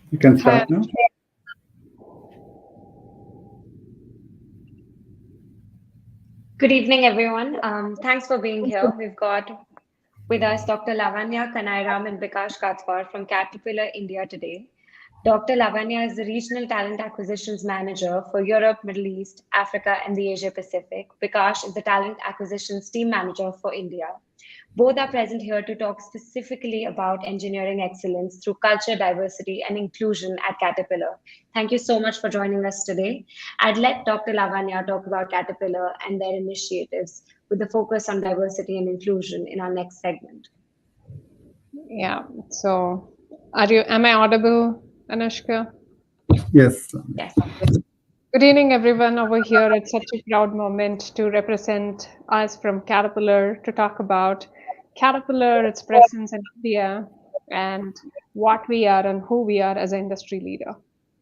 You can Hi. start now. Good evening, everyone. Thanks for being here. We've got with us Dr. Lavanya Kanairam and Vikash Kathwar from Caterpillar India today. Dr. Lavanya is the Regional Talent Acquisitions Manager for Europe, Middle East, Africa, and the Asia Pacific. Vikash is the Talent Acquisitions Team Manager for India. Both are present here to talk specifically about engineering excellence through culture, diversity, and inclusion at Caterpillar. Thank you so much for joining us today. I'd let Dr. Lavanya talk about Caterpillar and their initiatives with the focus on diversity and inclusion in our next segment. Yeah. So, am I audible, Anushka? Yes. Yes. Good evening, everyone over here. It's such a proud moment to represent us from Caterpillar to talk about Caterpillar, its presence in India, and what we are and who we are as an industry leader.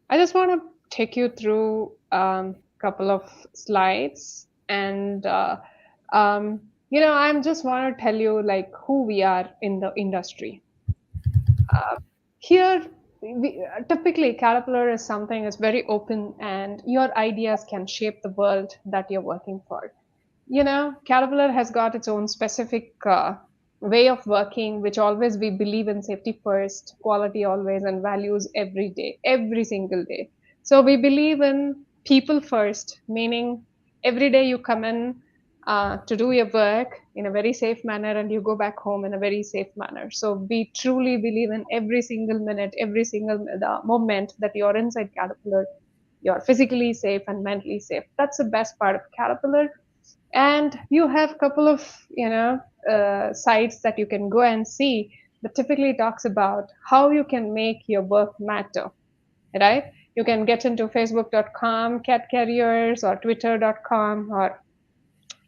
I just want to take you through a couple of slides, and I just want to tell you like who we are in the industry. Uh, Here, typically, Caterpillar is something that's very open, and your ideas can shape the world that you're working for. Caterpillar has got its own specific way of working, which always we believe in safety first, quality always, and values every day, every single day. So we believe in people first, meaning every day you come in to do your work in a very safe manner and you go back home in a very safe manner. So we truly believe in every single minute, every single moment that you're inside Caterpillar, you're physically safe and mentally safe. That's the best part of Caterpillar. And you have a couple of sites that you can go and see that typically talks about how you can make your work matter, right? You can get into facebook.com, cat carriers, or twitter.com, or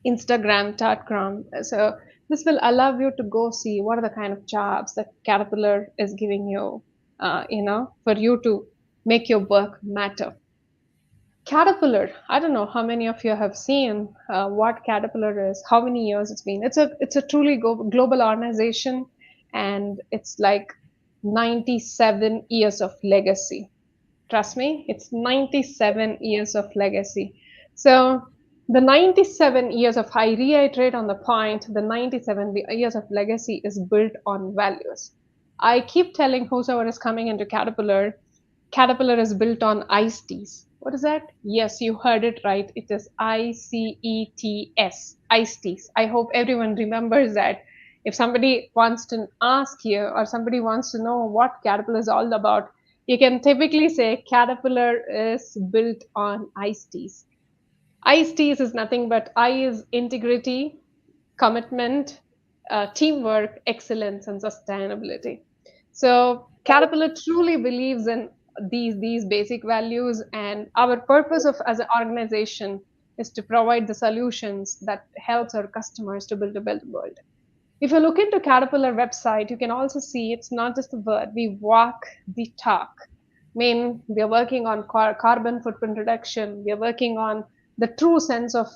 instagram.com. So this will allow you to go see what are the kind of jobs that Caterpillar is giving you, for you to make your work matter. Caterpillar. I don't know how many of you have seen what Caterpillar is, how many years it's been. It's a truly global organization, and it's like 97 years of legacy. Trust me, it's 97 years of legacy. So the 97 years of, I reiterate on the point, the 97 years of legacy is built on values. I keep telling whosoever is coming into Caterpillar is built on ice teas. What is that? Yes, you heard it right. It is ICETS, ice teas. I hope everyone remembers that. If somebody wants to ask you or somebody wants to know what Caterpillar is all about, you can typically say Caterpillar is built on ice teas. Ice teas is nothing but I is integrity, commitment, teamwork, excellence, and sustainability. So Caterpillar truly believes in these basic values, and our purpose of as an organization is to provide the solutions that helps our customers to build a better world. If you look into Caterpillar website, you can also see it's not just a word. We walk the talk. I mean, we are working on carbon footprint reduction. We are working on the true sense of,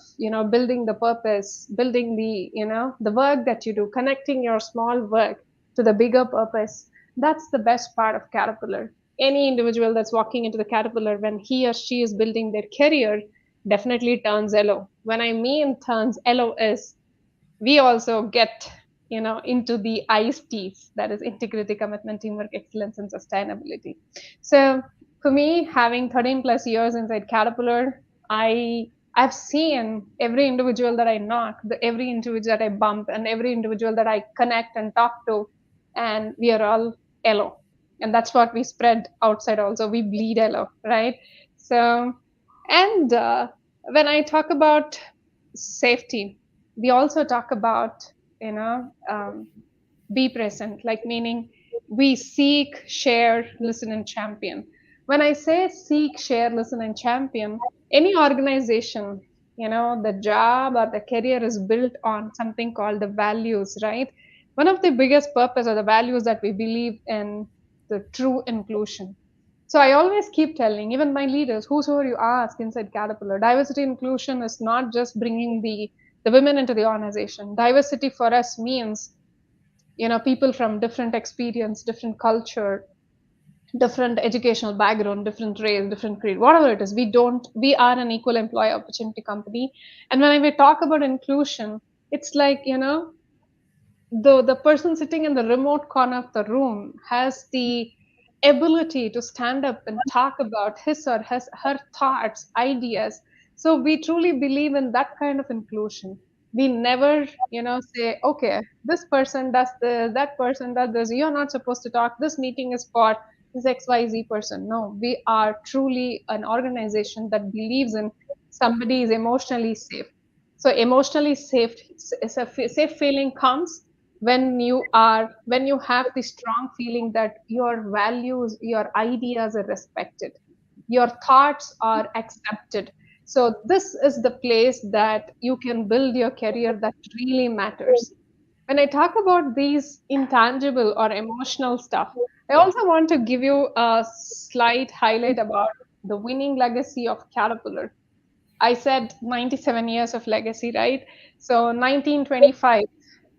building the purpose, building the work that you do, connecting your small work to the bigger purpose. That's the best part of Caterpillar. Any individual that's walking into the Caterpillar when he or she is building their career definitely turns yellow. When I mean turns yellow is we also get into the ISTs, that is integrity, commitment, teamwork, excellence, and sustainability. So for me, having 13 plus years inside Caterpillar, I've seen every individual that I knock, every individual that I bump, and every individual that I connect and talk to, and we are all yellow, and that's what we spread outside also. We bleed yellow, right? So and when I talk about safety, we also talk about be present, like meaning we seek, share, listen, and champion. When I say seek, share, listen, and champion, any organization, the job or the career is built on something called the values, right? One of the biggest purpose or the values that we believe in the true inclusion. So I always keep telling even my leaders, whosoever you ask inside Caterpillar, diversity inclusion is not just bringing the women into the organization. Diversity for us means, people from different experience, different culture, different educational background, different race, different creed, whatever it is. We are an equal employee opportunity company. And when we talk about inclusion, it's like, the person sitting in the remote corner of the room has the ability to stand up and talk about his or her thoughts, ideas. So we truly believe in that kind of inclusion. We never, say, okay, this person does this, that person does this, you're not supposed to talk, this meeting is for this XYZ person. No, we are truly an organization that believes in somebody is emotionally safe. So emotionally safe, safe feeling comes when you have the strong feeling that your values, your ideas are respected, your thoughts are accepted. So this is the place that you can build your career that really matters. When I talk about these intangible or emotional stuff, I also want to give you a slight highlight about the winning legacy of Caterpillar. I said 97 years of legacy, right? So 1925,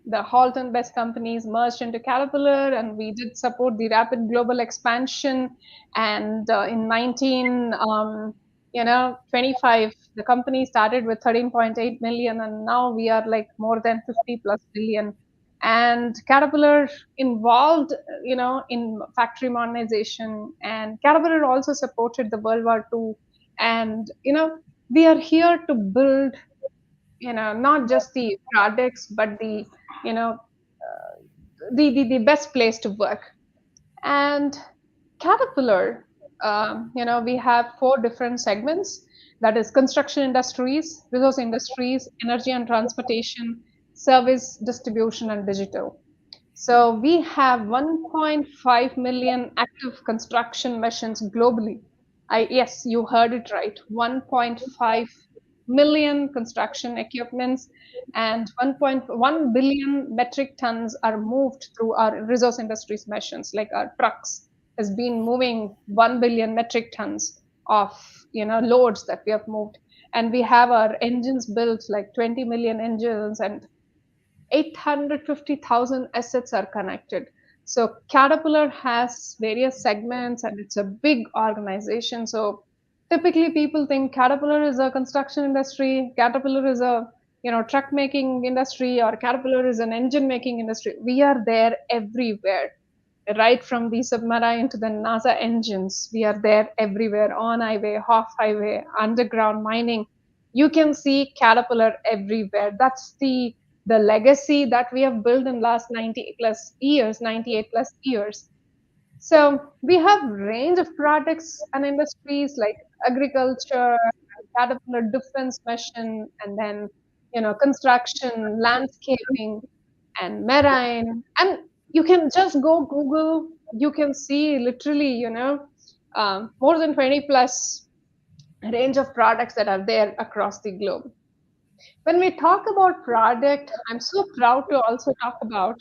the Halt and Best companies merged into Caterpillar, and we did support the rapid global expansion. And in 25, the company started with 13.8 million, and now we are like more than 50 plus billion. And Caterpillar involved, in factory modernization, and Caterpillar also supported the World War II. And we are here to build, not just the products, but you know the best place to work. And Caterpillar, we have four different segments, that is construction industries, resource industries, energy and transportation, service, distribution, and digital. So we have 1.5 million active construction machines globally. Yes, you heard it right. 1.5 million construction equipments, and 1.1 billion metric tons are moved through our resource industries machines. Like our trucks has been moving 1 billion metric tons of loads that we have moved. And we have our engines built like 20 million engines, and 850,000 assets are connected. So Caterpillar has various segments and it's a big organization. So typically people think Caterpillar is a construction industry, Caterpillar is a truck making industry, or Caterpillar is an engine making industry. We are there everywhere, right from the submarine to the NASA engines. We are there everywhere, on highway, off highway, underground mining. You can see Caterpillar everywhere. That's the legacy that we have built in last 90 plus years, 98 plus years. So we have range of products and industries like agriculture, Caterpillar defense mission, and then construction, landscaping, and marine. And you can just go Google. You can see literally, more than 20 plus range of products that are there across the globe. When we talk about product, I'm so proud to also talk about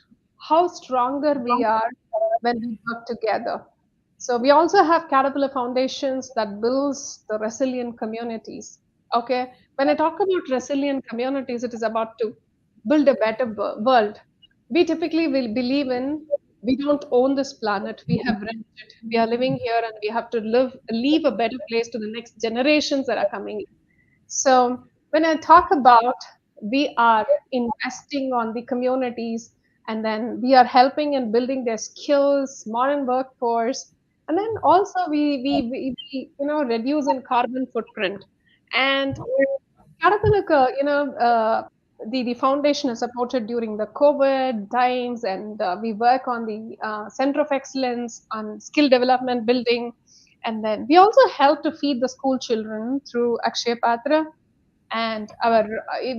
how stronger we are when we work together. So we also have Caterpillar Foundations that builds the resilient communities. Okay, when I talk about resilient communities, it is about to build a better world. We typically will believe in, we don't own this planet, we have rented it. We are living here and we have to leave a better place to the next generations that are coming. So when I talk about, we are investing on the communities, and then we are helping and building their skills, modern workforce, and then also we reduce in carbon footprint. And Caterpillar, the foundation is supported during the COVID times, and we work on the Center of Excellence on skill development building. And then we also help to feed the school children through Akshay Patra, and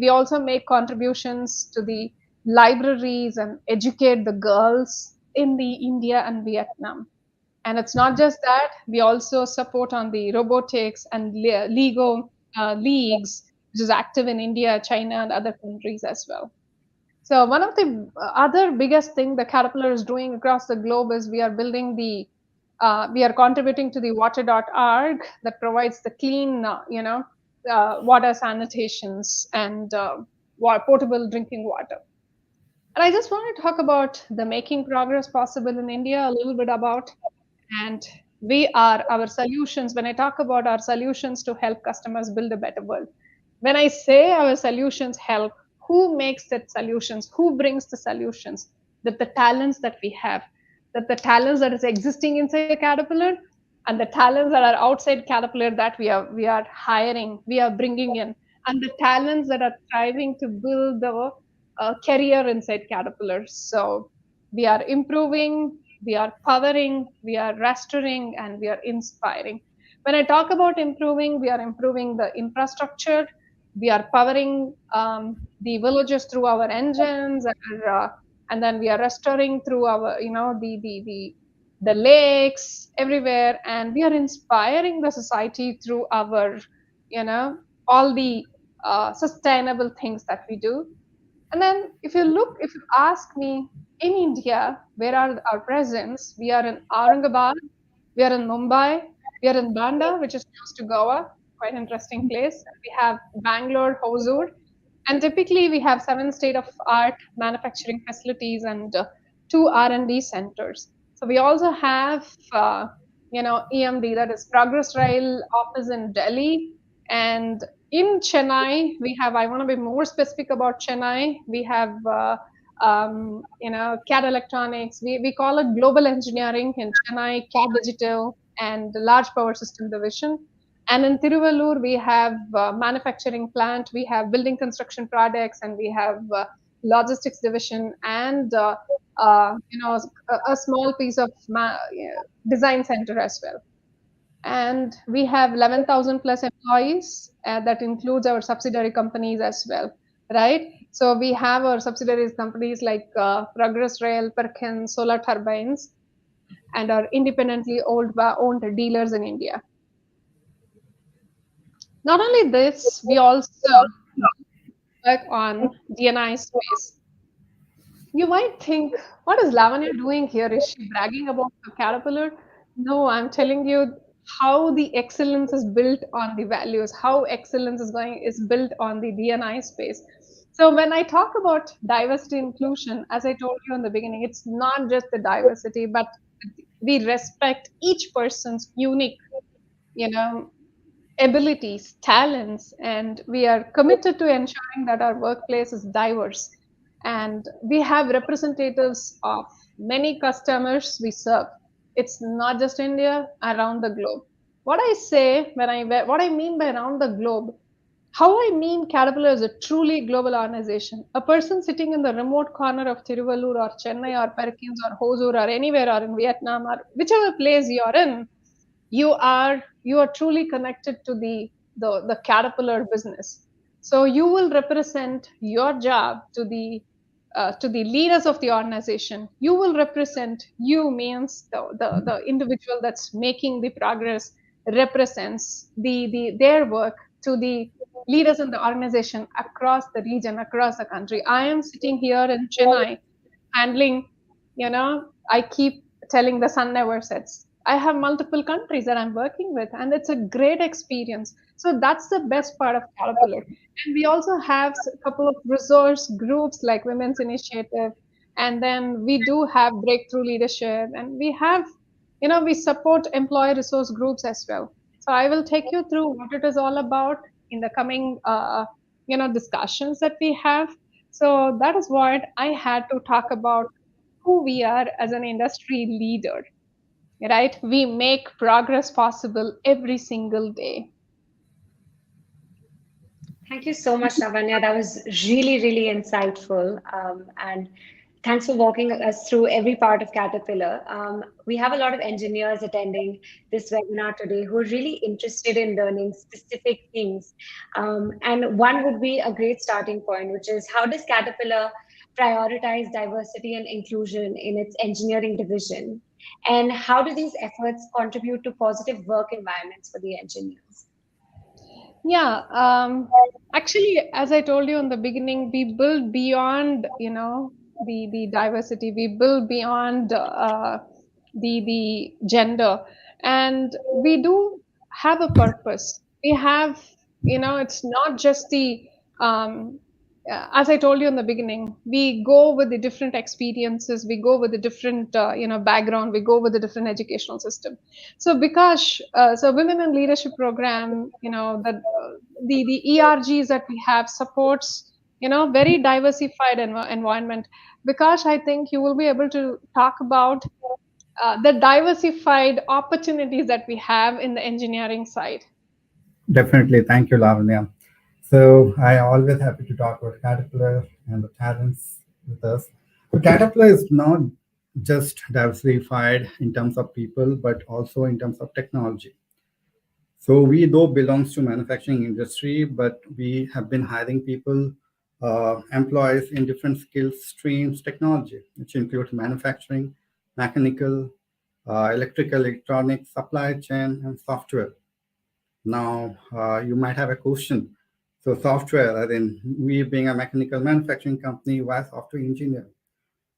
we also make contributions to the libraries and educate the girls in the India and Vietnam. And it's not just that, we also support on the robotics and Lego leagues, which is active in India, China, and other countries as well. So one of the other biggest thing the Caterpillar is doing across the globe is we are contributing to the water.org that provides the clean, water sanitations and portable drinking water. And I just want to talk about the making progress possible in India a little bit about. and we are our solutions. When I talk about our solutions to help customers build a better world, when I say our solutions help, who makes that solutions, who brings the solutions? That the talents that we have, that the talents that is existing inside Caterpillar, and the talents that are outside Caterpillar, that we are hiring, we are bringing in, and the talents that are striving to build the career inside Caterpillar. So we are improving, we are powering, we are restoring, and we are inspiring. When I talk about improving, we are improving the infrastructure, we are powering the villages through our engines, and then we are restoring through our, the lakes everywhere, and we are inspiring the society through our, you know, all the sustainable things that we do. And then if you ask me, in India, where are our presence? We are in Aurangabad, we are in Mumbai, we are in Banda, which is close to Goa, quite interesting place. We have Bangalore, Hosur, and typically we have 7 state-of-art manufacturing facilities and 2 R&D centers. So we also have, EMD, that is Progress Rail office in Delhi, and in Chennai, we have, I want to be more specific about Chennai, we have, CAD Electronics. We call it Global Engineering in Chennai, CAD Digital, and the Large Power System Division. And in Tiruvallur, we have manufacturing plant, we have building construction products, and we have logistics division, and a small piece of design center as well. And we have 11,000 plus employees. That includes our subsidiary companies as well, right? So we have our subsidiaries companies like Progress Rail, Perkins, Solar Turbines, and our independently owned dealers in India. Not only this, we also work on D&I space. You might think, what is Lavanya doing here? Is she bragging about the caterpillar? No, I'm telling you how the excellence is built on the values, how excellence is built on the D&I space. So when I talk about diversity inclusion, as I told you in the beginning, it's not just the diversity, but we respect each person's unique, you know, abilities, talents, and we are committed to ensuring that our workplace is diverse. And we have representatives of many customers we serve. It's not just India, around the globe. What I mean by around the globe, how I mean Caterpillar is a truly global organization. A person sitting in the remote corner of Tiruvallur or Chennai or Perkins or Hosur or anywhere or in Vietnam or whichever place you are in, you are truly connected to the caterpillar business. So you will represent your job to the leaders of the organization. You will represent, you means the individual that's making the progress represents their work to the leaders in the organization across the region, across the country. I am sitting here in Chennai handling, I keep telling the sun never sets. I have multiple countries that I'm working with, and it's a great experience. So that's the best part of Caterpillar. And we also have a couple of resource groups like Women's Initiative, and then we do have Breakthrough Leadership, and we support employee resource groups as well. So I will take you through what it is all about in the coming, discussions that we have. So that is what I had to talk about, who we are as an industry leader, right? We make progress possible every single day. Thank you so much, Lavanya. That was really, really insightful. And thanks for walking us through every part of Caterpillar. We have a lot of engineers attending this webinar today who are really interested in learning specific things. And one would be a great starting point, which is how does Caterpillar prioritize diversity and inclusion in its engineering division? And how do these efforts contribute to positive work environments for the engineers? Yeah, actually, as I told you in the beginning, we build beyond, the diversity. We build beyond the gender, and we do have a purpose. We have, it's not just the as I told you in the beginning, we go with the different experiences, we go with the different, background, we go with the different educational system. So because, so Women in Leadership program, the ERGs that we have supports, very diversified environment. Because I think you will be able to talk about the diversified opportunities that we have in the engineering side. Definitely. Thank you, Lavanya. So I always happy to talk about Caterpillar and the talents with us. So Caterpillar is not just diversified in terms of people, but also in terms of technology. So we though belongs to manufacturing industry, but we have been hiring people, employees in different skills streams technology, which includes manufacturing, mechanical, electrical, electronics, supply chain, and software. Now, you might have a question. So, software, as in we being a mechanical manufacturing company, why software engineer?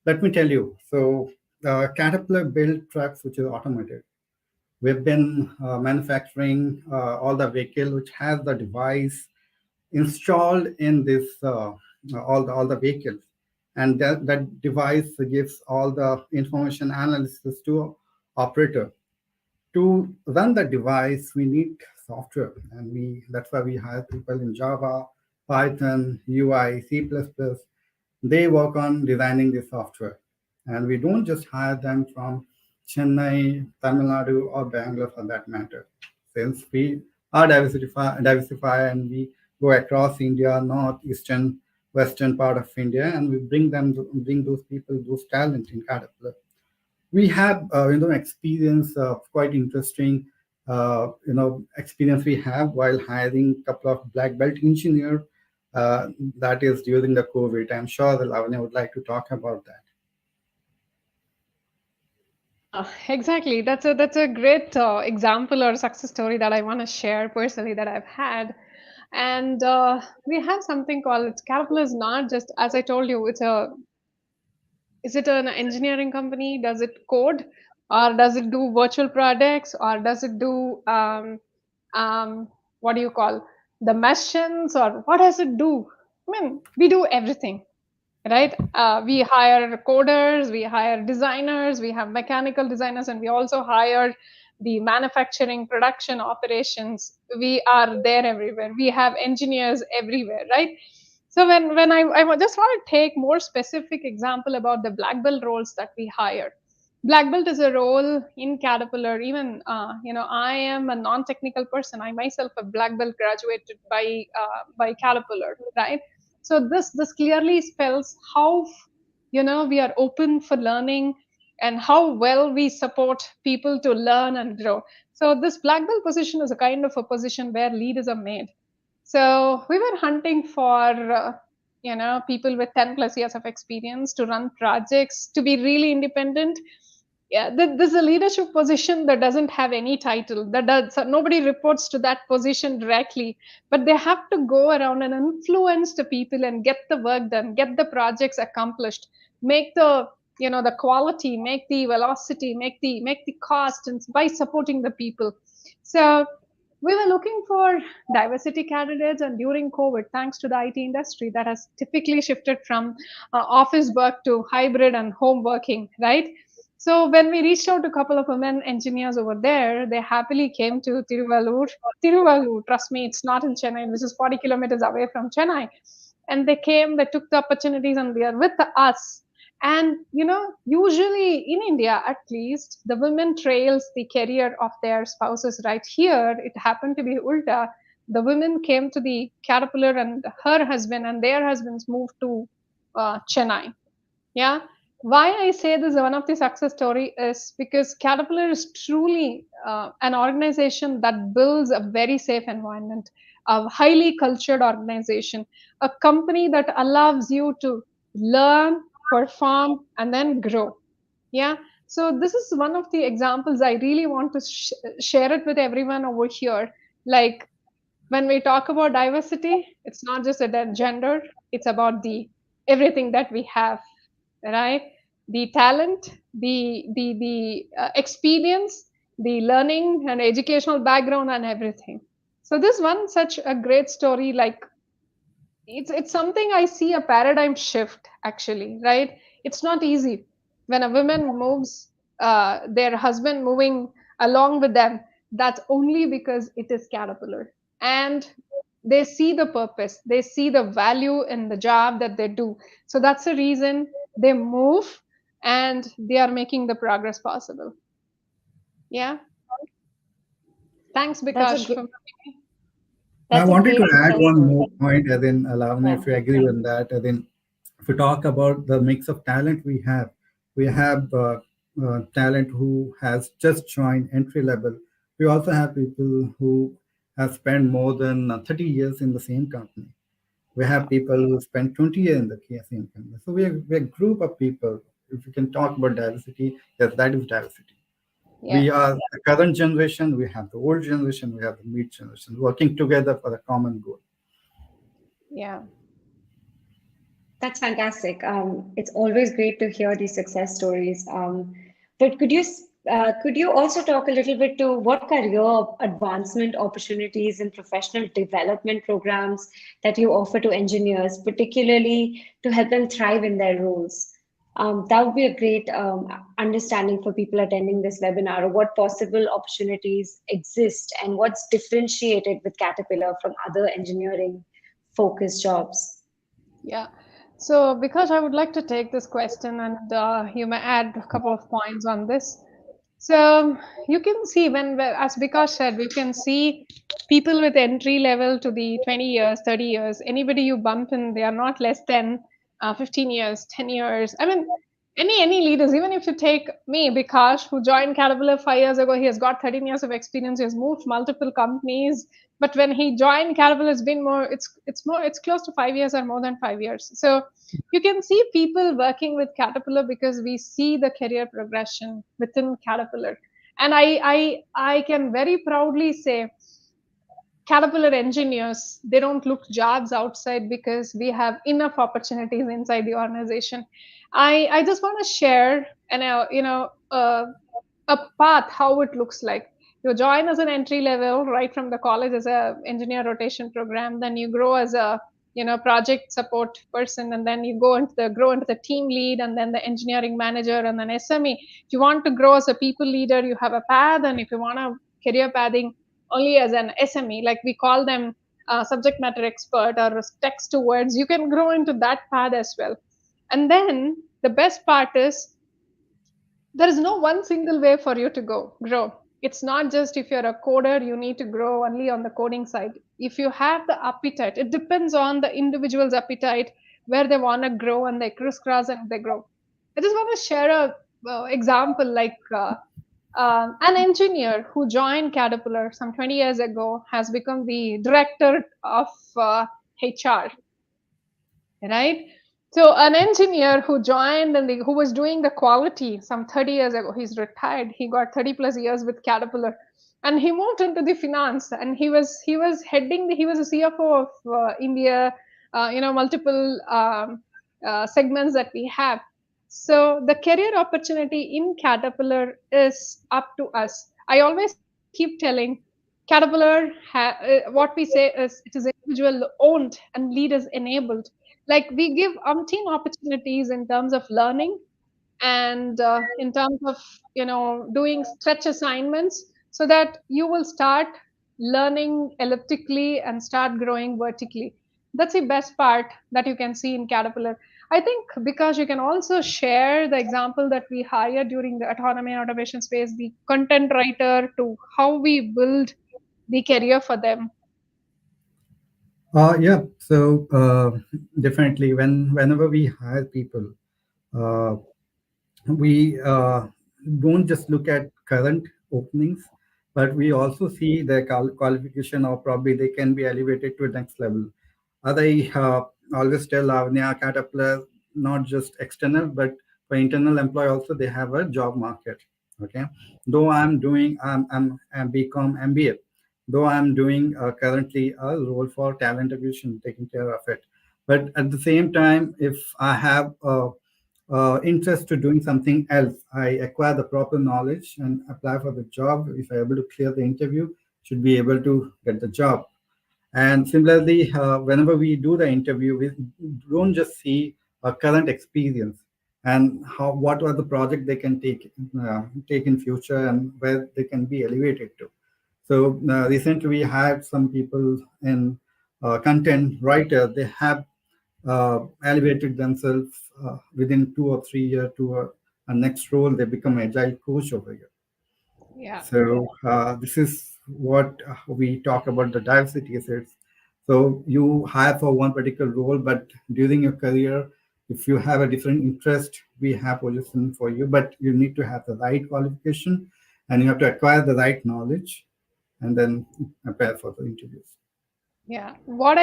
Let me tell you. So, Caterpillar built trucks, which is automated. We've been manufacturing all the vehicle which has the device installed in this all the vehicles, and that device gives all the information analysis to operator. To run the device, we need software, and we that's why we hire people in Java, Python, UI, C++. They work on designing the software, and we don't just hire them from Chennai, Tamil Nadu, or Bangalore for that matter. Since we are diversify and we go across India, north, eastern, western part of India, and we bring those people, those talent in Caterpillar. We have experience, quite interesting experience we have while hiring a couple of black belt engineer, that is during the COVID. I'm sure that Lavanya would like to talk about that. Exactly. That's a great example or success story that I want to share personally that I've had. And we have something called it's Caterpillar is not just as I told you. It's a is it an engineering company? Does it code, or does it do virtual products, or does it do what do you call the machines, or what does it do? I mean, we do everything, right? We hire coders, we hire designers, we have mechanical designers, and we also hire the manufacturing, production, operations. We are there everywhere. We have engineers everywhere, right? So when just want to take more specific example about the black belt roles that we hire. Black belt is a role in Caterpillar. Even I am a non-technical person. I myself a black belt graduated by Caterpillar, right? So this clearly spells how we are open for learning and how well we support people to learn and grow. So this black belt position is a kind of a position where leaders are made. So we were hunting for people with 10 plus years of experience to run projects, to be really independent. Yeah, there's a leadership position that doesn't have any title. That does so nobody reports to that position directly, but they have to go around and influence the people and get the work done, get the projects accomplished, make the quality, make the velocity, make the cost, and by supporting the people. So we were looking for diversity candidates, and during COVID, thanks to the IT industry that has typically shifted from office work to hybrid and home working, right? So when we reached out to a couple of women engineers over there, they happily came to Tiruvallur. Tiruvallur, trust me, it's not in Chennai, which is 40 kilometers away from Chennai. And they came, they took the opportunities, and they are with us. And usually in India, at least, the women trails the career of their spouses. Right here, it happened to be ulta. The women came to the Caterpillar, and her husband and their husbands moved to Chennai. Yeah. Why I say this is one of the success story is because Caterpillar is truly an organization that builds a very safe environment, a highly cultured organization, a company that allows you to learn, perform, and then grow. Yeah. So this is one of the examples I really want to share it with everyone over here. Like when we talk about diversity, it's not just a gender; it's about the everything that we have, right? The talent, the experience, the learning and educational background and everything. So this one such a great story, like it's something I see a paradigm shift actually, right? It's not easy when a woman moves their husband moving along with them. That's only because it is Caterpillar, and they see the purpose, they see the value in the job that they do. So that's the reason they move, and they are making the progress possible. Yeah. Thanks, That's a Bikash, great for I that's a wanted to great add success one story. more point, as in Lavanya, Yeah. if you agree with that, as in if we talk about the mix of talent we have talent who has just joined entry level. We also have people who have spent more than 30 years in the same company. We have wow. people who spend 20 years in the same company. So we're a group of people. If you can talk about diversity, yes, that is diversity. Yeah. We are the current generation, we have the old generation, we have the mid generation working together for a common goal. Yeah. That's fantastic. It's always great to hear these success stories. But could you also talk a little bit to what career advancement opportunities and professional development programs that you offer to engineers, particularly to help them thrive in their roles? That would be a great understanding for people attending this webinar of what possible opportunities exist and what's differentiated with Caterpillar from other engineering focused jobs. Yeah. So, because I would like to take this question, and you may add a couple of points on this. So, you can see as Bikash said, we can see people with entry level to the 20 years, 30 years, anybody you bump in, they are not less than 15 years, 10 years. I mean, any leaders, even if you take me, Bikash, who joined Caterpillar 5 years ago, he has got 13 years of experience, he has moved multiple companies, but when he joined Caterpillar, it's been more, it's close to 5 years or more than 5 years. So you can see people working with Caterpillar because we see the career progression within Caterpillar. And I can very proudly say Caterpillar engineers, they don't look jobs outside because we have enough opportunities inside the organization. I just want to share and a path how it looks like. You join as an entry level right from the college as a engineer rotation program, then you grow as a project support person, and then you grow into the team lead, and then the engineering manager, and then SME. If you want to grow as a people leader, you have a path, and if you want a career pathing only as an SME, like we call them, subject matter expert or text to words, you can grow into that path as well. And then the best part is there is no one single way for you to grow. It's not just if you're a coder you need to grow only on the coding side. If you have the appetite, it depends on the individual's appetite, where they want to grow, and they crisscross and they grow. I just want to share a example, like an engineer who joined Caterpillar some 20 years ago has become the director of HR, right? So an engineer who joined and who was doing the quality some 30 years ago, he's retired. He got 30 plus years with Caterpillar, and he moved into the finance. And he was heading he was a CFO of India, multiple segments that we have. So the career opportunity in Caterpillar is up to us. I always keep telling what we say is it is individual owned and leaders enabled. Like we give umpteen opportunities in terms of learning, and in terms of doing stretch assignments, so that you will start learning elliptically and start growing vertically. That's the best part that you can see in Caterpillar. I think because you can also share the example that we hired during the autonomy and automation space, the content writer, to how we build the career for them. Yeah, so definitely whenever we hire people, uh, we don't just look at current openings, but we also see their qualification, or probably they can be elevated to the next level. As I always tell Avnia, Caterpillar, not just external, but for internal employee also, they have a job market. Okay, though I'm BCom MBA, though I'm doing currently a role for talent acquisition, taking care of it. But at the same time, if I have interest to doing something else, I acquire the proper knowledge and apply for the job. If I'm able to clear the interview, should be able to get the job. And similarly, whenever we do the interview, we don't just see a current experience and how what are the project they can take in future and where they can be elevated to. So recently we had some people in content writer. They have elevated themselves within 2 or 3 years to a next role. They become agile coach over here. Yeah. So this is what we talk about the diversity assets. So you hire for one particular role, but during your career, if you have a different interest, we have position for you. But you need to have the right qualification, and you have to acquire the right knowledge, and then prepare for the interviews. Yeah, what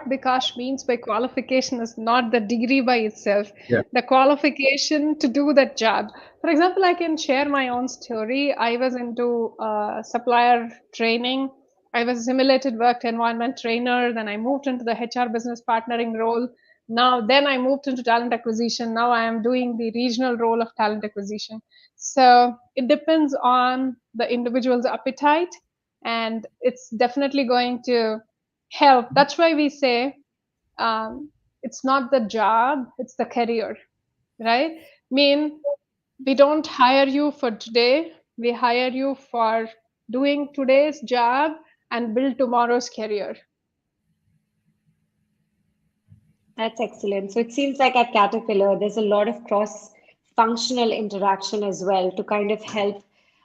Bikash means by qualification is not the degree by itself, Yeah. the qualification to do that job. For example, I can share my own story. I was into supplier training. I was a simulated work environment trainer. Then I moved into the HR business partnering role. Then I moved into talent acquisition. Now I am doing the regional role of talent acquisition. So it depends on the individual's appetite, and it's definitely going to help. That's why we say it's not the job, it's the career, right? Mean we don't hire you for today, we hire you for doing today's job and build tomorrow's career. That's excellent. So it seems like at Caterpillar, there's a lot of cross-functional interaction as well to kind of help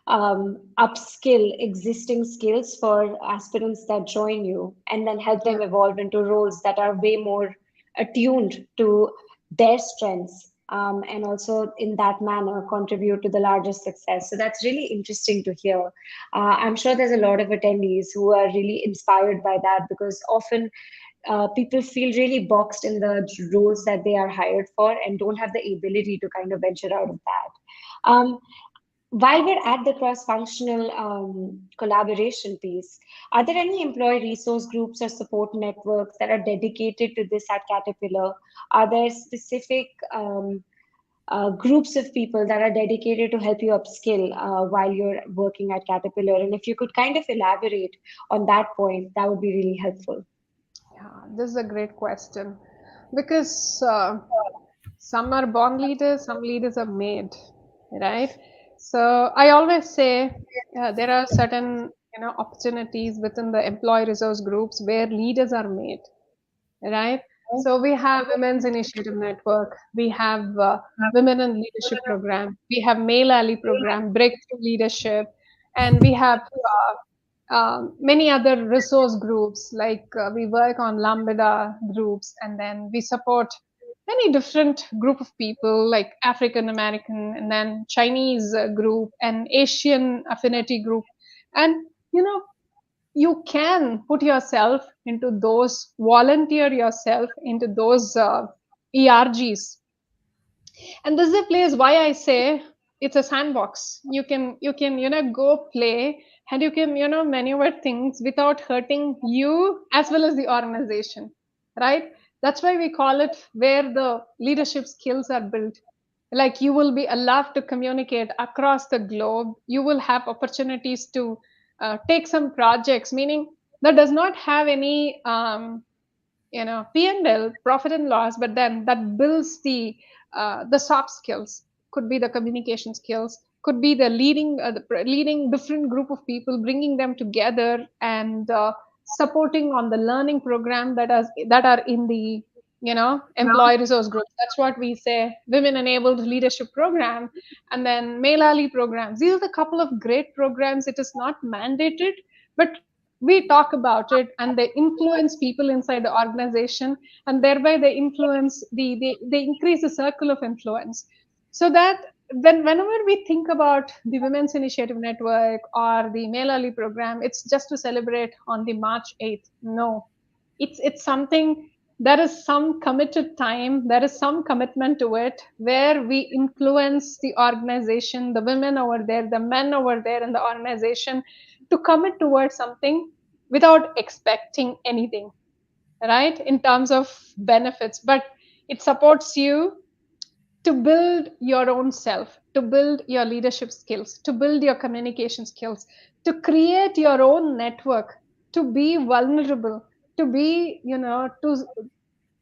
upskill existing skills for aspirants that join you and then help Yeah, them evolve into roles that are way more attuned to their strengths and also in that manner contribute to the larger success. So that's really interesting to hear. I'm sure there's a lot of attendees who are really inspired by that because often people feel really boxed in the roles that they are hired for and don't have the ability to kind of venture out of that. While we're at the cross-functional collaboration piece, are there any employee resource groups or support networks that are dedicated to this at Caterpillar? Are there specific groups of people that are dedicated to help you upskill while you're working at Caterpillar? And if you could kind of elaborate on that point, that would be really helpful. yeah, this is a great question because some are born leaders, some leaders are made, right? So I always say there are certain opportunities within the employee resource groups where leaders are made, right? So we have Women's Initiative Network, we have Women in Leadership Program, we have Male Ally Program, Breakthrough Leadership, and we have many other resource groups like we work on Lambda groups, and then we support many different group of people like African American and then Chinese group and Asian affinity group. And you know you can put yourself into those, volunteer yourself into those ERGs. And this is a place why I say it's a sandbox. You can go play, and you can maneuver things without hurting you as well as the organization, right? That's why we call it where the leadership skills are built. Like you will be allowed to communicate across the globe, you will have opportunities to take some projects, meaning that does not have any P&L, profit and loss, but then that builds the soft skills. Could be the communication skills, could be the leading different group of people, bringing them together and supporting on the learning program that are in the employee resource groups. That's what we say, women enabled leadership program, and then male ally programs. These are the couple of great programs. It is not mandated, but we talk about it, and they influence people inside the organization, and thereby they influence they increase the circle of influence. So that whenever we think about the Women's Initiative Network or the Male Ally program, it's just to celebrate on the March 8th. No, it's something, there is some committed time, there is some commitment to it, where we influence the organization, the women over there, the men over there in the organization, to commit towards something without expecting anything, right, in terms of benefits. But it supports you to build your own self, to build your leadership skills, to build your communication skills, to create your own network, to be vulnerable, to be,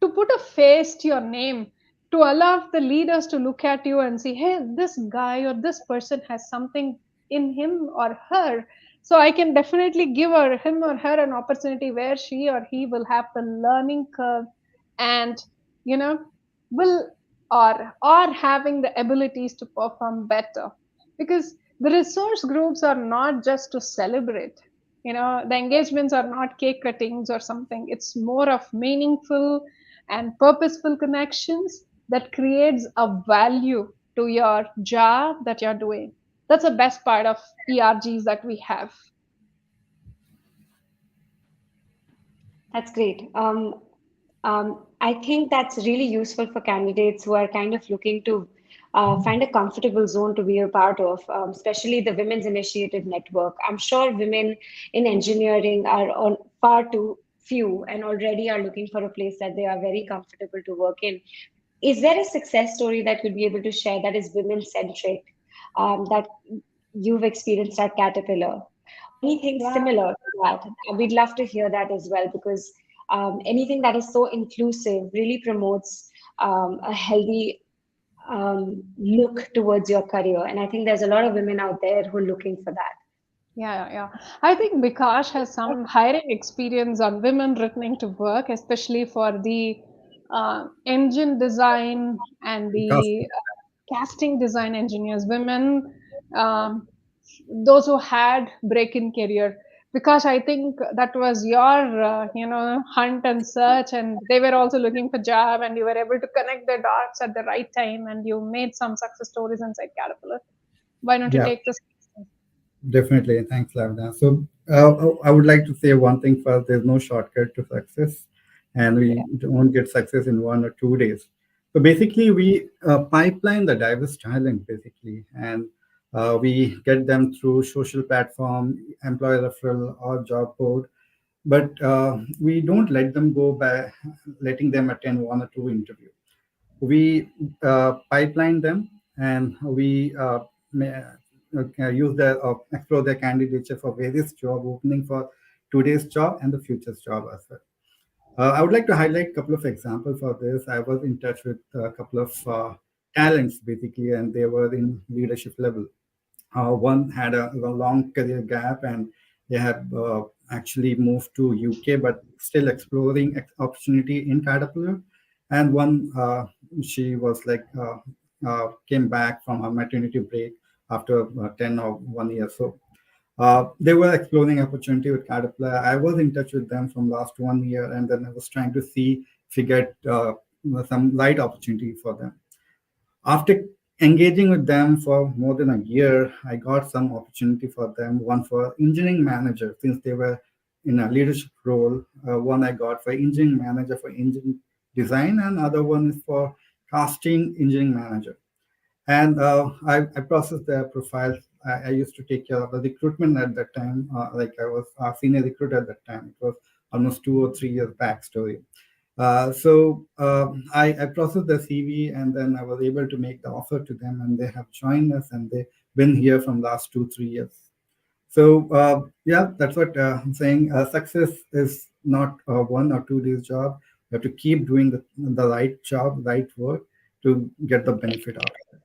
to put a face to your name, to allow the leaders to look at you and see, hey, this guy or this person has something in him or her. So I can definitely give him or her an opportunity where she or he will have the learning curve, and you know will or having the abilities to perform better. Because the resource groups are not just to celebrate, the engagements are not cake cuttings or something. It's more of meaningful and purposeful connections that creates a value to your job that you're doing. That's the best part of ERGs that we have. That's great. I think that's really useful for candidates who are kind of looking to find a comfortable zone to be a part of, especially the Women's Initiative Network. I'm sure women in engineering are on far too few and already are looking for a place that they are very comfortable to work in. Is there a success story that you'd be able to share that is women centric, that you've experienced at Caterpillar? Anything Yeah. similar to that? We'd love to hear that as well because anything that is so inclusive really promotes a healthy look towards your career. And I think there's a lot of women out there who are looking for that. Yeah. I think Bikash has some hiring experience on women returning to work, especially for the engine design and Because the casting design engineers, women, um, those who had break in career. Because I think that was your, hunt and search, and they were also looking for job, and you were able to connect the dots at the right time, and you made some success stories inside Caterpillar. Why don't you yeah, take this? definitely. Thanks, Lavina. So, I would like to say one thing first. There's no shortcut to success, and we don't get success in 1 or 2 days. So basically, we pipeline the diverse talent basically, and we get them through social platform, employer referral, or job board. But we don't let them go by letting them attend 1 or 2 interviews. We pipeline them, and we use their explore their candidature for various job opening for today's job and the future's job as well. I would like to highlight a couple of examples for this. I was in touch with a couple of talents basically, and they were in leadership level. One had a long career gap, and they had actually moved to UK, but still exploring opportunity in Caterpillar. And one, she was like came back from her maternity break after 10 or 1 year. So they were exploring opportunity with Caterpillar. I was in touch with them from last 1 year, and then I was trying to see if we get some light opportunity for them. After engaging with them for more than a year, I got some opportunity for them. One for engineering manager, since they were in a leadership role. One I got for engineering manager for engine design, and other one is for casting engineering manager. And I processed their profile. I used to take care of the recruitment at that time. Like I was a senior recruiter at that time. It was almost 2 or 3 years backstory. I processed the CV, and then I was able to make the offer to them, and they have joined us, and they've been here from last 2 3 years. So yeah, that's what I'm saying. Success is not a 1 or 2 days job. You have to keep doing the right job, right work to get the benefit out of it.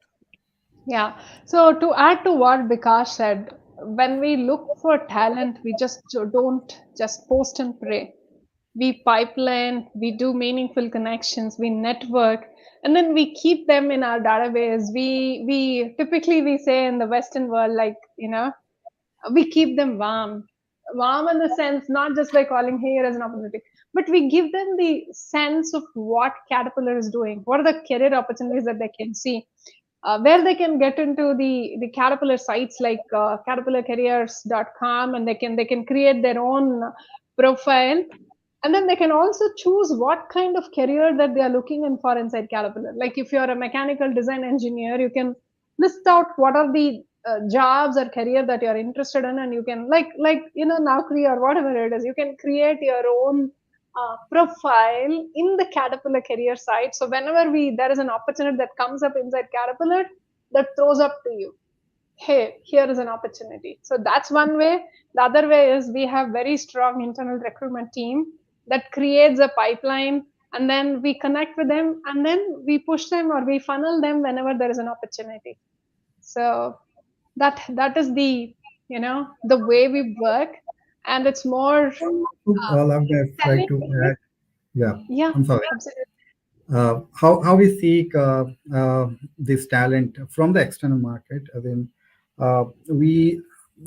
Yeah. So to add to what Bikash said, when we look for talent, we just don't just post and pray. We pipeline, we do meaningful connections, we network, and then we keep them in our database. We typically we say in the Western world, like, we keep them warm in the sense not just by calling here as an opportunity, but we give them the sense of what Caterpillar is doing, what are the career opportunities that they can see, where they can get into the Caterpillar sites like caterpillarcareers.com, and they can create their own profile, and then they can also choose what kind of career that they are looking in for inside Caterpillar. Like if you're a mechanical design engineer, you can list out what are the jobs or career that you're interested in, and you can Naukri or whatever it is, you can create your own profile in the Caterpillar career site. So whenever we there is an opportunity that comes up inside Caterpillar, that throws up to you, hey, here is an opportunity. So that's one way. The other way is we have very strong internal recruitment team. that creates a pipeline, and then we connect with them, and then we push them or we funnel them whenever there is an opportunity. So that is the way we work, and it's more All of that, like telling. to add, yeah, Yeah, I'm sorry. absolutely. How we seek this talent from the external market. I mean, we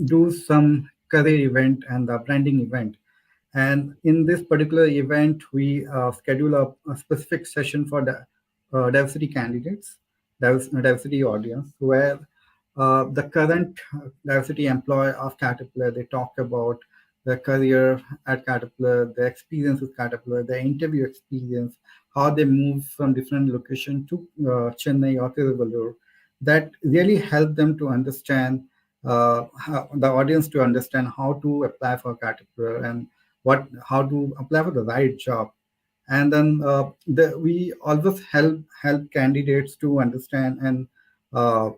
do some career event and a branding event, and in this particular event, we schedule a specific session for the diversity candidates, diversity audience, where the current diversity employee of Caterpillar, they talk about their career at Caterpillar, their experience with Caterpillar, their interview experience, how they move from different location to Chennai or Tiruvallur. That really help them to understand the audience to understand how to apply for Caterpillar and how to apply for the right job. And then we always help candidates to understand and uh,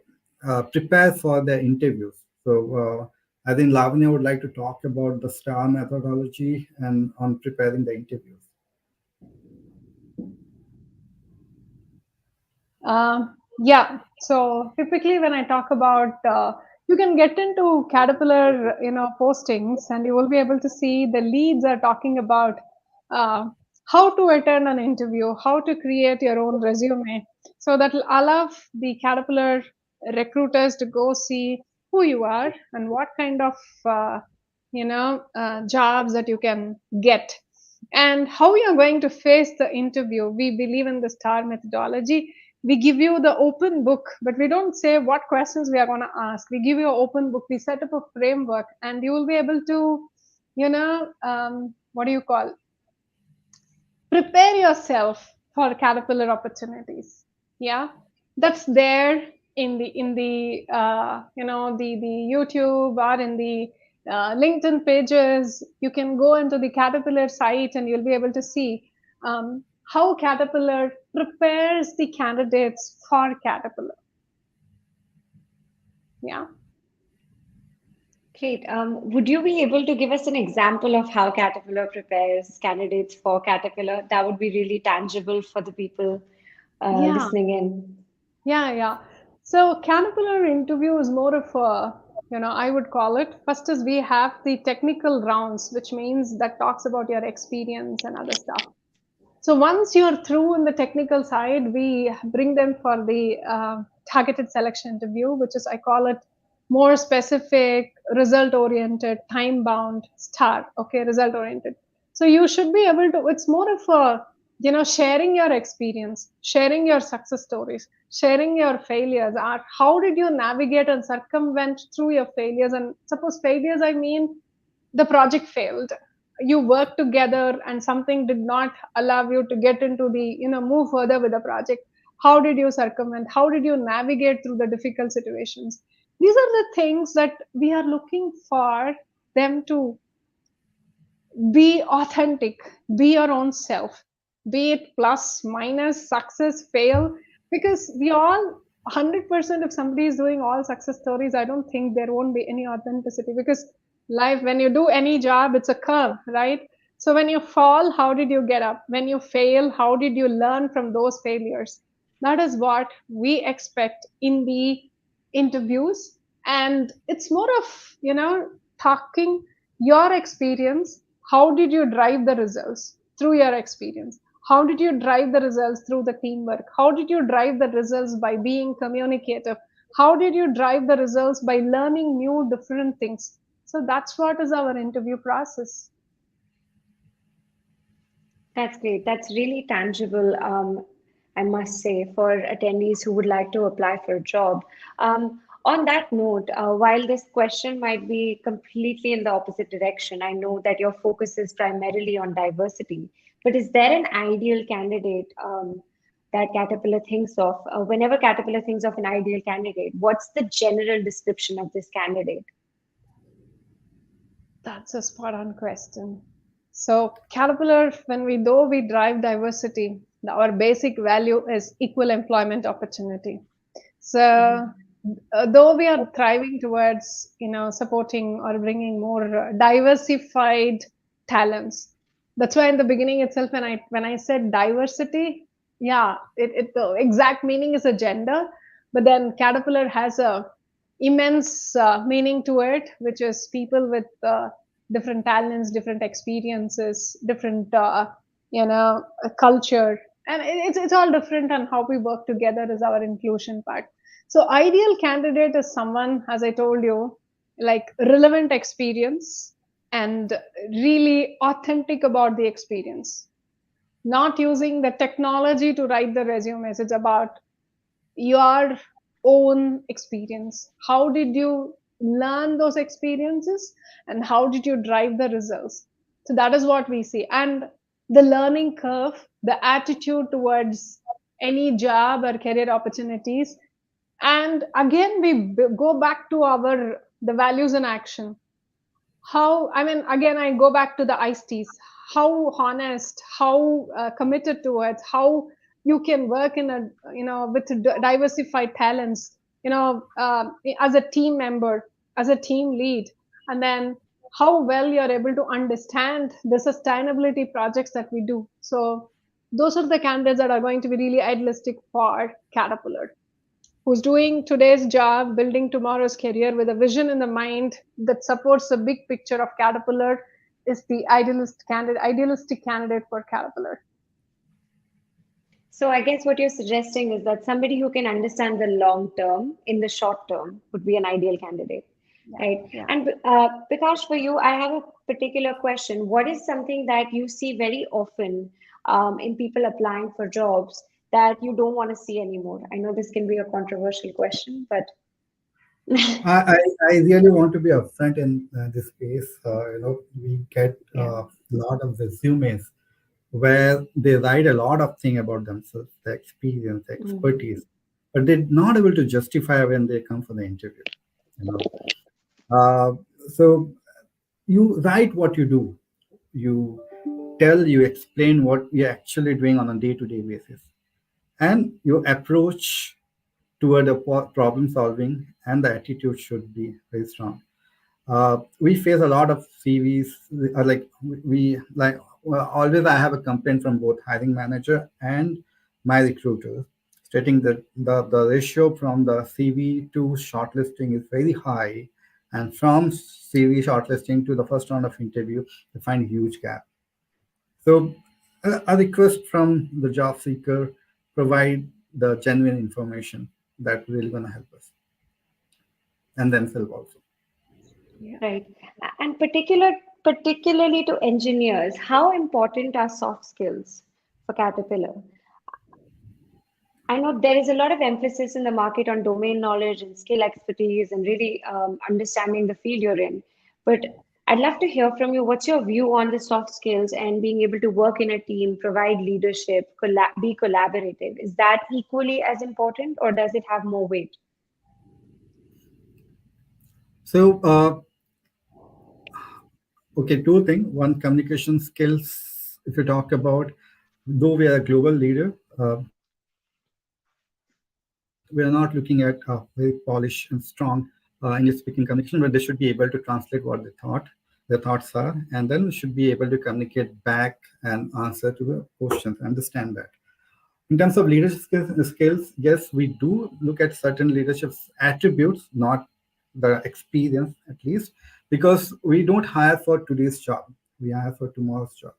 prepare for their interviews. So I think Lavanya would like to talk about the STAR methodology and on preparing the interviews. Yeah. So typically, when I talk about, you can get into Caterpillar, postings, and you will be able to see the leads are talking about uh, how to attend an interview, how to create your own resume. So that will allow the Caterpillar recruiters to go see who you are and what kind of jobs that you can get, and how you're going to face the interview. We believe in the STAR methodology. We give you the open book, but we don't say what questions we are going to ask. We give you an open book. We set up a framework, and you will be able to, what do you call, prepare yourself for Caterpillar opportunities. Yeah, that's there in the YouTube or in the LinkedIn pages. You can go into the Caterpillar site, and you'll be able to see how Caterpillar prepares the candidates for Caterpillar. Yeah. Great. Would you be able to give us an example of how Caterpillar prepares candidates for Caterpillar? That would be really tangible for the people Yeah. listening in. Yeah. So Caterpillar interview is more of a, I would call it. First is we have the technical rounds, which means that talks about your experience and other stuff. So once you're through in the technical side, we bring them for the targeted selection interview, which is, I call it, more specific, result oriented, time bound, STAR. Okay, result oriented. So you should be able to. It's more of a, sharing your experience, sharing your success stories, sharing your failures. Or how did you navigate and circumvent through your failures? And suppose failures, I mean the project failed, you worked together and something did not allow you to get into the, move further with the project. How did you circumvent, how did you navigate through the difficult situations? These are the things that we are looking for them to be authentic, be your own self, be it plus, minus, success, fail, because we all 100%, if somebody is doing all success stories, I don't think there won't be any authenticity, because life, when you do any job, it's a curve, right? So when you fall, how did you get up? When you fail, how did you learn from those failures? That is what we expect in the interviews. And it's more of, talking your experience. How did you drive the results through your experience? How did you drive the results through the teamwork? How did you drive the results by being communicative? How did you drive the results by learning new different things? So that's what is our interview process. That's great. That's really tangible, I must say, for attendees who would like to apply for a job. On that note, while this question might be completely in the opposite direction, I know that your focus is primarily on diversity, but is there an ideal candidate that Caterpillar thinks of? Whenever Caterpillar thinks of an ideal candidate, what's the general description of this candidate? That's a spot on question. So, Caterpillar, when we though we drive diversity, our basic value is equal employment opportunity. So, though we are thriving towards, supporting or bringing more diversified talents, That's why in the beginning itself, when I said diversity, yeah, it the exact meaning is a gender, but then Caterpillar has a immense meaning to it, which is people with different talents, different experiences, different culture, and it's all different, and how we work together is our inclusion part. So ideal candidate is someone, as I told you, like relevant experience and really authentic about the experience, not using the technology to write the resumes. It's about your own experience. How did you learn those experiences and how did you drive the results? So that is what we see. And the learning curve, the attitude towards any job or career opportunities. And again, we go back to our the values in action. How, I mean, again, I go back to the iced teas. How honest, how committed towards, how you can work in a, with diversified talents, as a team member, as a team lead, and then how well you're able to understand the sustainability projects that we do. So those are the candidates that are going to be really idealistic for Caterpillar, who's doing today's job, building tomorrow's career with a vision in the mind that supports the big picture of Caterpillar, is the idealistic candidate for Caterpillar. So I guess what you're suggesting is that somebody who can understand the long term in the short term would be an ideal candidate, Yeah, right? yeah. And Prakash, for you, I have a particular question. What is something that you see very often in people applying for jobs that you don't want to see anymore? I know this can be a controversial question, but I really want to be upfront in this case. We get yeah. a lot of resumes where they write a lot of things about themselves, their experience, their Mhm. expertise, but they're not able to justify when they come for the interview. You know, uh, so you write what you do, you you explain what you're actually doing on a day-to-day basis, and your approach toward the problem solving and the attitude should be very strong. We face a lot of CVs. Like we like well, always. I have a complaint from both hiring manager and my recruiter, stating that the ratio from the CV to shortlisting is very high, and from CV shortlisting to the first round of interview, they find huge gap. So, a request from the job seeker: provide the genuine information that really going to help us and themselves also. Yeah. Right. And particularly to engineers, how important are soft skills for Caterpillar? I know there is a lot of emphasis in the market on domain knowledge and skill expertise and really understanding the field you're in. But I'd love to hear from you. What's your view on the soft skills and being able to work in a team, provide leadership, be collaborative? Is that equally as important, or does it have more weight? So, okay, two things. One, communication skills. If you talk about, though we are a global leader, we are not looking at very polished and strong English speaking communication, but they should be able to translate what their thoughts are, and then should be able to communicate back and answer to the questions, understand that. In terms of leadership skills, yes, we do look at certain leadership attributes, not the experience at least, because we don't hire for today's job, we hire for tomorrow's job.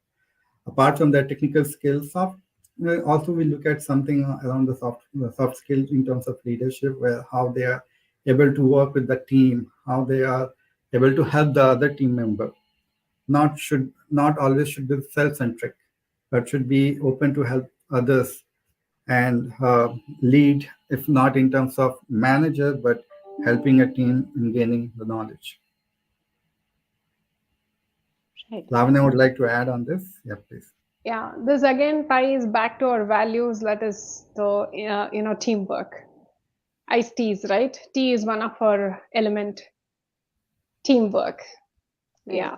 Apart from the technical skills, also we look at something around the soft skills in terms of leadership, where how they are able to work with the team, how they are able to help the other team member. Not always should be self-centric, but should be open to help others and lead, if not in terms of manager, but helping a team in gaining the knowledge. Right. Lavanya would like to add on this. Yeah, please. Yeah, this again ties back to our values, that is the teamwork. Ice teas, right? Tea is one of our element. Teamwork. Right. Yeah.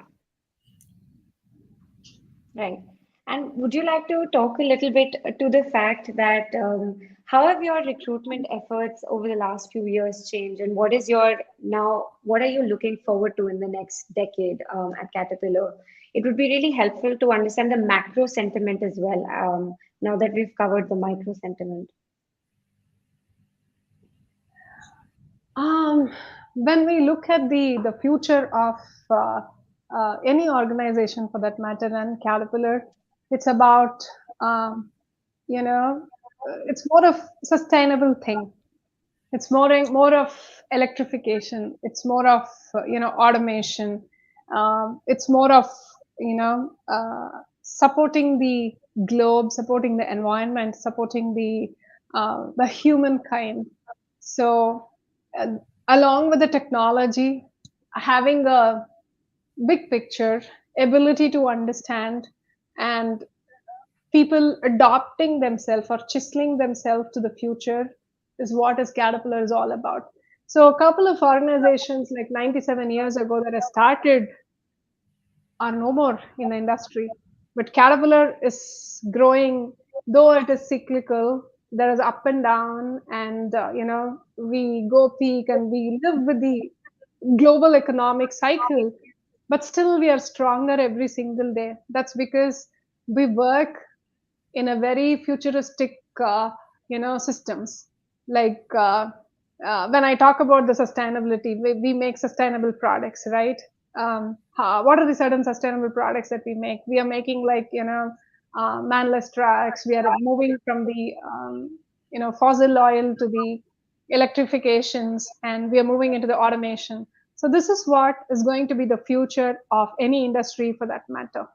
Right. And would you like to talk a little bit to the fact that how have your recruitment efforts over the last few years changed, and what is your now, what are you looking forward to in the next decade at Caterpillar? It would be really helpful to understand the macro sentiment as well, now that we've covered the micro sentiment. Um, when we look at the future of uh, any organization for that matter, and Caterpillar, it's about um, it's more of sustainable thing. It's more of electrification. It's more of automation. It's more of supporting the globe, supporting the environment, supporting the humankind. So, uh, along with the technology, having a big picture, ability to understand, and people adopting themselves or chiseling themselves to the future is what is Caterpillar is all about. So a couple of organizations like 97 years ago that has started are no more in the industry. But Caterpillar is growing, though it is cyclical. There is up and down, and we go peak and we live with the global economic cycle. But still, we are stronger every single day. That's because we work in a very futuristic systems like when I talk about the sustainability, we make sustainable products, right? What are the certain sustainable products that we make? We are making like manless trucks. We are moving from the fossil oil to the electrifications, and we are moving into the automation. So this is what is going to be the future of any industry for that matter.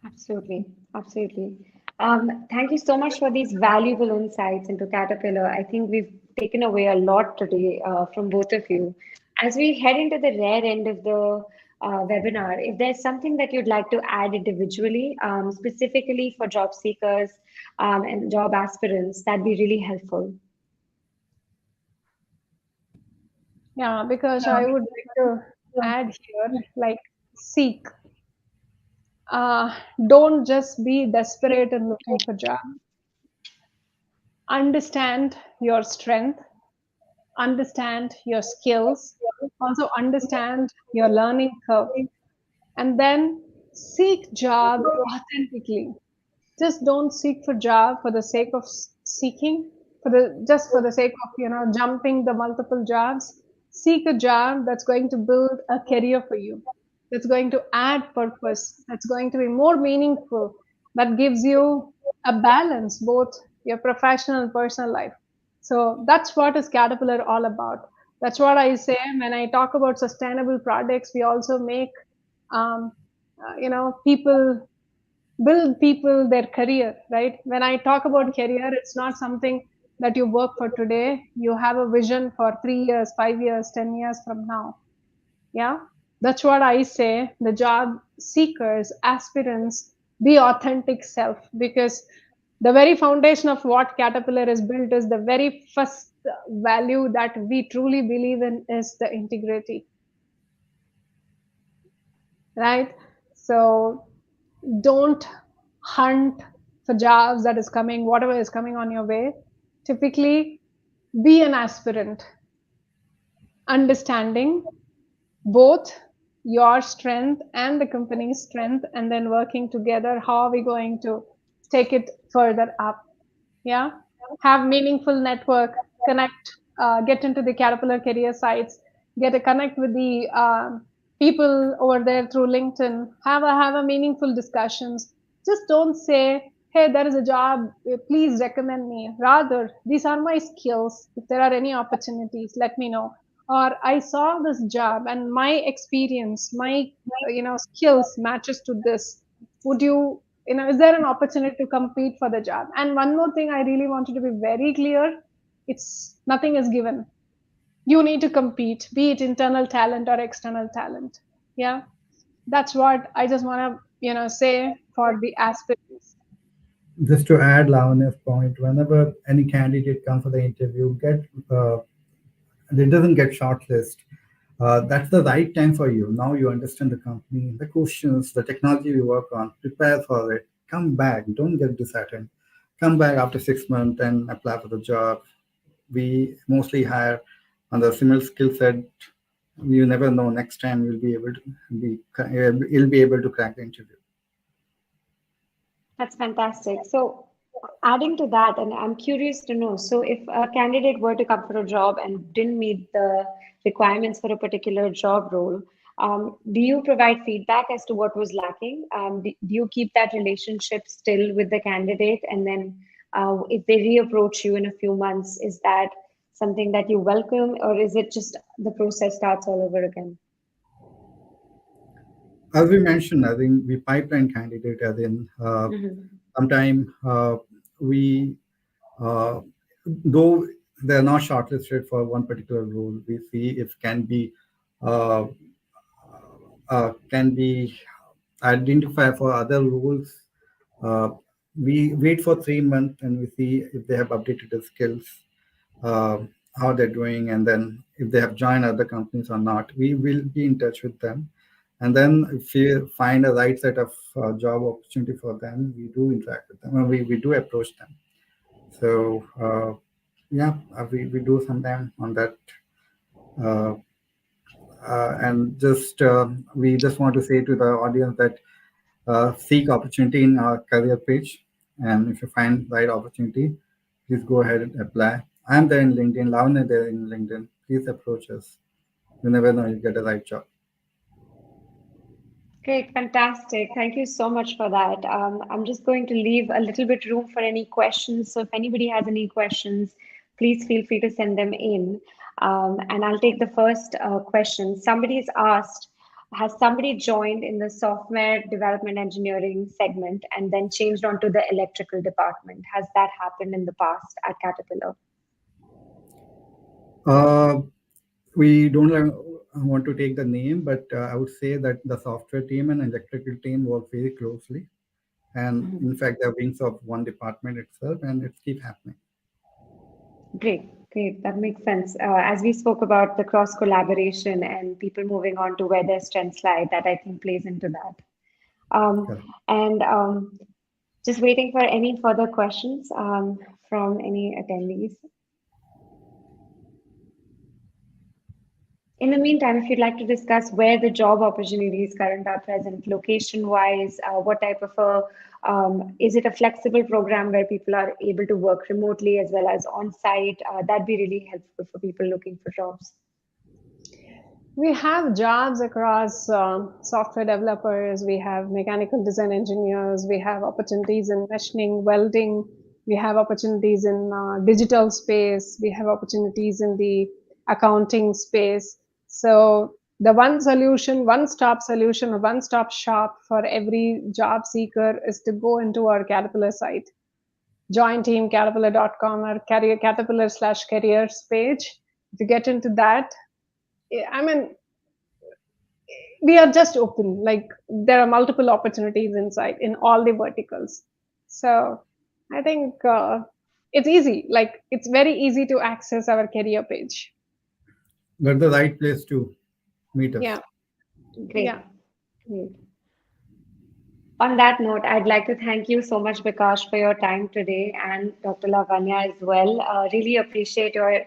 Absolutely, absolutely. Thank you so much for these valuable insights into Caterpillar. I think we've taken away a lot today from both of you. As we head into the rare end of the webinar, if there's something that you'd like to add individually, specifically for job seekers and job aspirants, that'd be really helpful. Yeah, because I would like to add here, like, seek. Uh, don't just be desperate and looking for job. Understand your strength, understand your skills, also understand your learning curve, and then seek job authentically. Just don't seek for job for the sake of seeking, for the just for the sake of jumping the multiple jobs. Seek a job that's going to build a career for you, that's going to add purpose, that's going to be more meaningful, that gives you a balance both your professional and personal life. So that's what is Caterpillar all about. That's what I say when I talk about sustainable products. We also make um, people build people their career, right? When I talk about career, it's not something that you work for today. You have a vision for 3 years, 5 years, 10 years from now. Yeah, that's what I say. The job seekers, aspirants, be authentic self, because the very foundation of what Caterpillar is built is the very first value that we truly believe in is the integrity, right? So don't hunt for jobs that is coming, whatever is coming on your way. Typically, be an aspirant, understanding both your strength and the company's strength, and then working together. How are we going to take it further up? Yeah, have meaningful network, connect, get into the Caterpillar career sites, get a connect with the people over there through LinkedIn, have a meaningful discussions. Just don't say, hey, there is a job, please recommend me. Rather, these are my skills. If there are any opportunities, let me know. Or I saw this job and my experience, my skills matches to this. Would you, is there an opportunity to compete for the job? And one more thing I really wanted to be very clear, it's nothing is given. You need to compete, be it internal talent or external talent. Yeah, that's what I just want to say for the aspirants. Just to add Lavanya's point, whenever any candidate comes for the interview, it doesn't get shortlisted. that's the right time for you. Now you understand the company, the questions, the technology you work on, prepare for it, come back, don't get disheartened. Come back after 6 months and apply for the job. We mostly hire on the similar skill set. You never know, next time you'll be able to crack the interview. That's fantastic. So, adding to that, and I'm curious to know, so if a candidate were to come for a job and didn't meet the requirements for a particular job role, do you provide feedback as to what was lacking? Do you keep that relationship still with the candidate? And then, if they reapproach you in a few months, is that something that you welcome, or is it just the process starts all over again? As we mentioned, I think we pipeline candidate as in Hmm. sometime we uh, though they're not shortlisted for one particular role, we see if uh, can be identified for other roles. Uh, we wait for 3 months and we see if they have updated the skills, uh, how they're doing, and then if they have joined other companies or not. We will be in touch with them, and then if we find a right set of job opportunity for them, we do interact with them and we do approach them. So yeah, we do sometime on that. Uh, and just we just want to say to the audience that seek opportunity in our career page, and if you find right opportunity, please go ahead and apply. I'm there in LinkedIn, Lavanya there in LinkedIn. Please approach us. You never know, you get a right job. Great, fantastic. Thank you so much for that. I'm just going to leave a little bit room for any questions. So if anybody has any questions, please feel free to send them in. And I'll take the first question. Somebody's asked, has somebody joined in the software development engineering segment and then changed onto the electrical department? Has that happened in the past at Caterpillar? Uh, we don't want to take the name, but I would say that the software team and electrical team work very closely. And in fact, they're wings of one department itself, and it keeps happening. Great, great. That makes sense. As we spoke about the cross collaboration and people moving on to where their strengths lie, that I think plays into that. Um, Correct. and just waiting for any further questions from any attendees. In the meantime, if you'd like to discuss where the job opportunities current are present, location-wise, what type of is it a flexible program where people are able to work remotely as well as on-site? That'd be really helpful for people looking for jobs. We have jobs across software developers, we have mechanical design engineers, we have opportunities in machining, welding, we have opportunities in digital space, we have opportunities in the accounting space. So the one solution, one stop solution, or one stop shop for every job seeker is to go into our Caterpillar site, join team caterpillar.com or career caterpillar/careers page. If you get into that, I mean, we are just open. Like there are multiple opportunities inside in all the verticals. So I think it's easy. Like it's very easy to access our career page. That's the right place to meet us. Yeah, Great, yeah, great. On that note, I'd like to thank you so much, Bikash, for your time today and Dr. Lavanya as well. Really appreciate your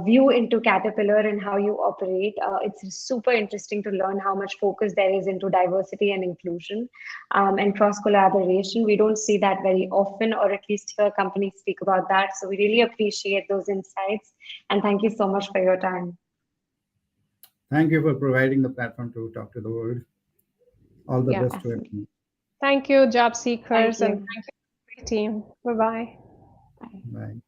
view into Caterpillar and how you operate. It's super interesting to learn how much focus there is into diversity and inclusion and cross collaboration. We don't see that very often, or at least hear companies speak about that. So we really appreciate those insights. And thank you so much for your time. Thank you for providing the platform to talk to the world. All the yeah. best to Awesome. everyone. Thank you, job Thank seekers, and you. thank you, team. Bye bye. Bye. Bye.